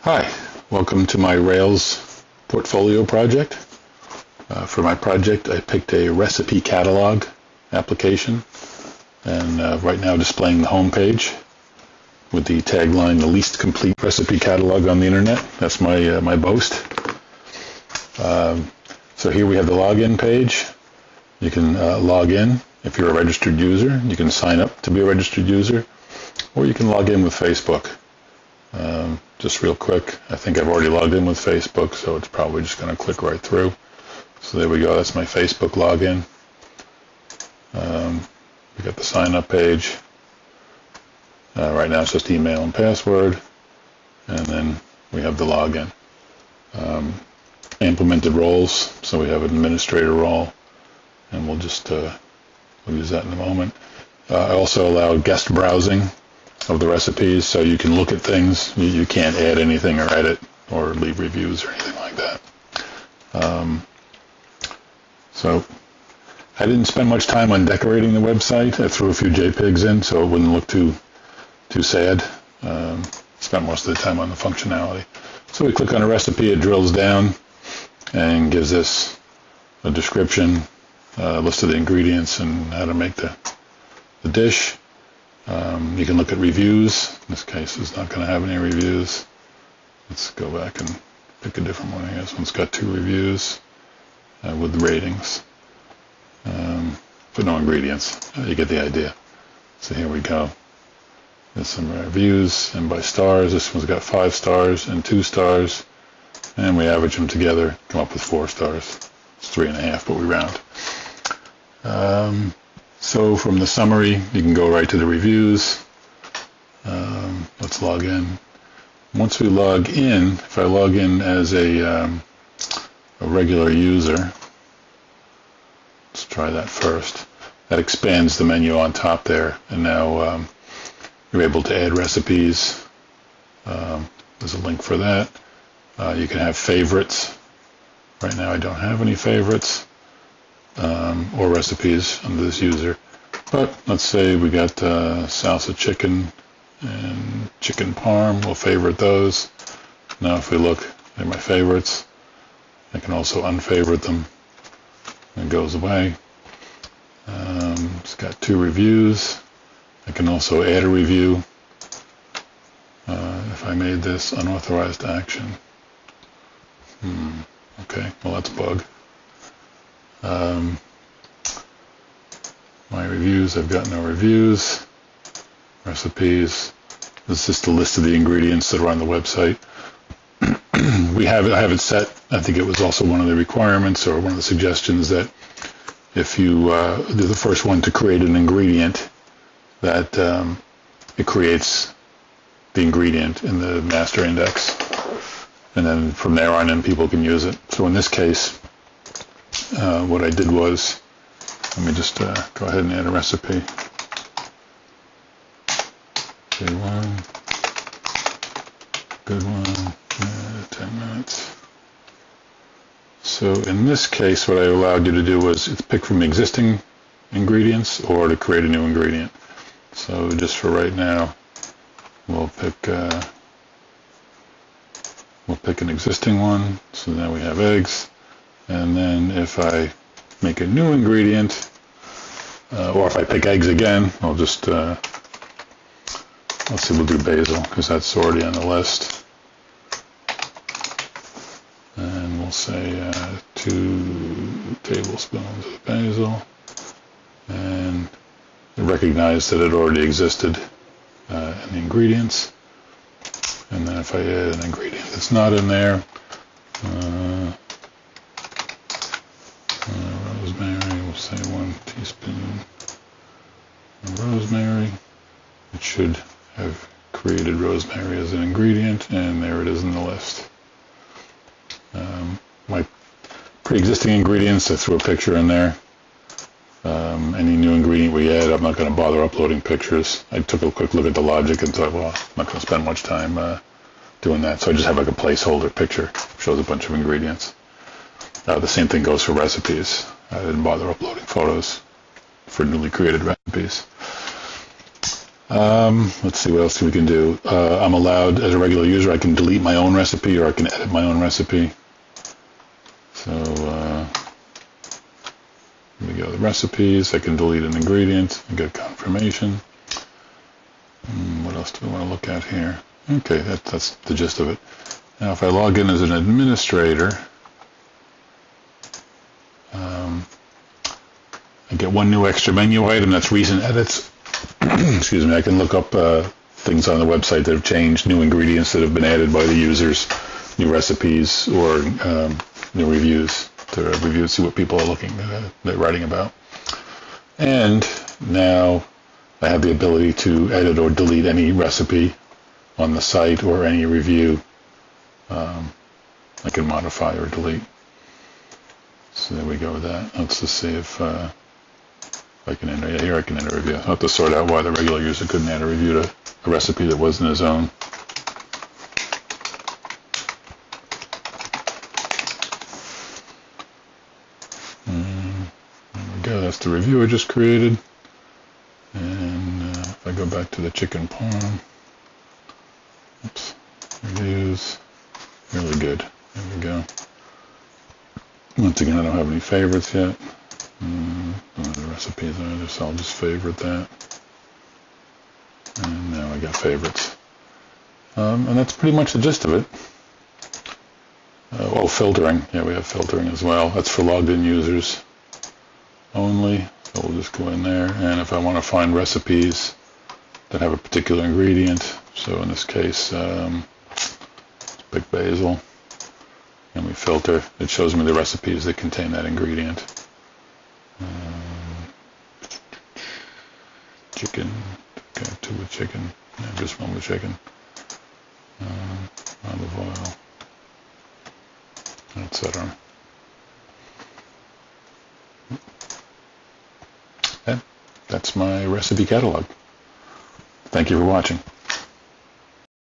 Hi, welcome to my Rails portfolio project. For my project, I picked a recipe catalog application, and right now displaying the home page with the tagline, "The least complete recipe catalog on the internet." That's my boast. So here we have the login page. You can log in if you're a registered user. You can sign up to be a registered user, or you can log in with Facebook. Just real quick, I think I've already logged in with Facebook, so it's probably just going to click right through. So there we go, that's my Facebook login. We got the sign up page. Right now it's just email and password, and then we have the login. Implemented roles, so we have an administrator role, and we'll use that in a moment. I also allow guest browsing of the recipes, so you can look at things. You can't add anything or edit or leave reviews or anything like that. So I didn't spend much time on decorating the website. I threw a few JPEGs in so it wouldn't look too sad. Spent most of the time on the functionality. So we click on a recipe, it drills down and gives us a description, list of the ingredients and how to make the dish. You can look at reviews. In this case, it's not going to have any reviews. Let's go back and pick a different one. I guess this one's got 2 reviews with ratings, but no ingredients. You get the idea. So here we go. There's some reviews, and by stars, this one's got 5 stars and 2 stars, and we average them together, come up with 4 stars. It's 3.5, but we round. So from the summary, you can go right to the reviews. Let's log in. Once we log in, if I log in as a regular user, let's try that first. That expands the menu on top there, and now you're able to add recipes. There's a link for that. You can have favorites. Right now I don't have any favorites. Or recipes under this user, but let's say we got salsa chicken and chicken parm. We'll favorite those. Now if we look at my favorites, I can also unfavorite them. It goes away. It's got 2 reviews. I can also add a review if I made this unauthorized action. Okay, well that's a bug. My reviews, I've got no reviews. Recipes, this is just a list of the ingredients that are on the website. I have it set, I think it was also one of the requirements or one of the suggestions that if you do the first one to create an ingredient, that it creates the ingredient in the master index. And then from there on in, people can use it. So in this case, what I did was, let me just go ahead and add a recipe. Good one. Good one. 10 minutes. So in this case, what I allowed you to do was pick from existing ingredients or to create a new ingredient. So just for right now, we'll pick an existing one. So now we have eggs. And then if I make a new ingredient, or if I pick eggs again, I'll just, let's see, we'll do basil, because that's already on the list. And we'll say 2 tablespoons of basil. And recognize that it already existed in the ingredients. And then if I add an ingredient that's not in there, rosemary, we'll say 1 teaspoon of rosemary. It should have created rosemary as an ingredient, and there it is in the list. My pre-existing ingredients, I threw a picture in there. Any new ingredient we add, I'm not going to bother uploading pictures. I took a quick look at the logic and thought, well, I'm not going to spend much time doing that, so I just have like a placeholder picture. Shows a bunch of ingredients. The same thing goes for recipes. I didn't bother uploading photos for newly created recipes. Let's see what else we can do. I'm allowed, as a regular user, I can delete my own recipe or I can edit my own recipe. So here we go, the recipes. I can delete an ingredient and get confirmation. What else do we want to look at here? Okay, that's the gist of it. Now if I log in as an administrator, I get one new extra menu item, that's recent edits. Excuse me, I can look up things on the website that have changed, new ingredients that have been added by the users, new recipes, or new reviews to see what people are they're writing about. And now I have the ability to edit or delete any recipe on the site or any review. I can modify or delete. So there we go with that. Let's just see if I can enter. Yeah, here I can enter a review. I'll have to sort out why the regular user couldn't add a review to a recipe that wasn't his own. There we go. That's the review I just created. And if I go back to the chicken parm, oops, reviews, really good. There we go. Once again, I don't have any favorites yet. The recipes are there, so I'll just favorite that. And now I got favorites. And that's pretty much the gist of it. Oh, filtering. Yeah, we have filtering as well. That's for logged in users only. So we'll just go in there. And if I want to find recipes that have a particular ingredient, so in this case, big basil, and we filter, it shows me the recipes that contain that ingredient. Chicken, okay, 2 with chicken, yeah, just 1 with chicken, olive oil, etc. And that's my recipe catalog. Thank you for watching.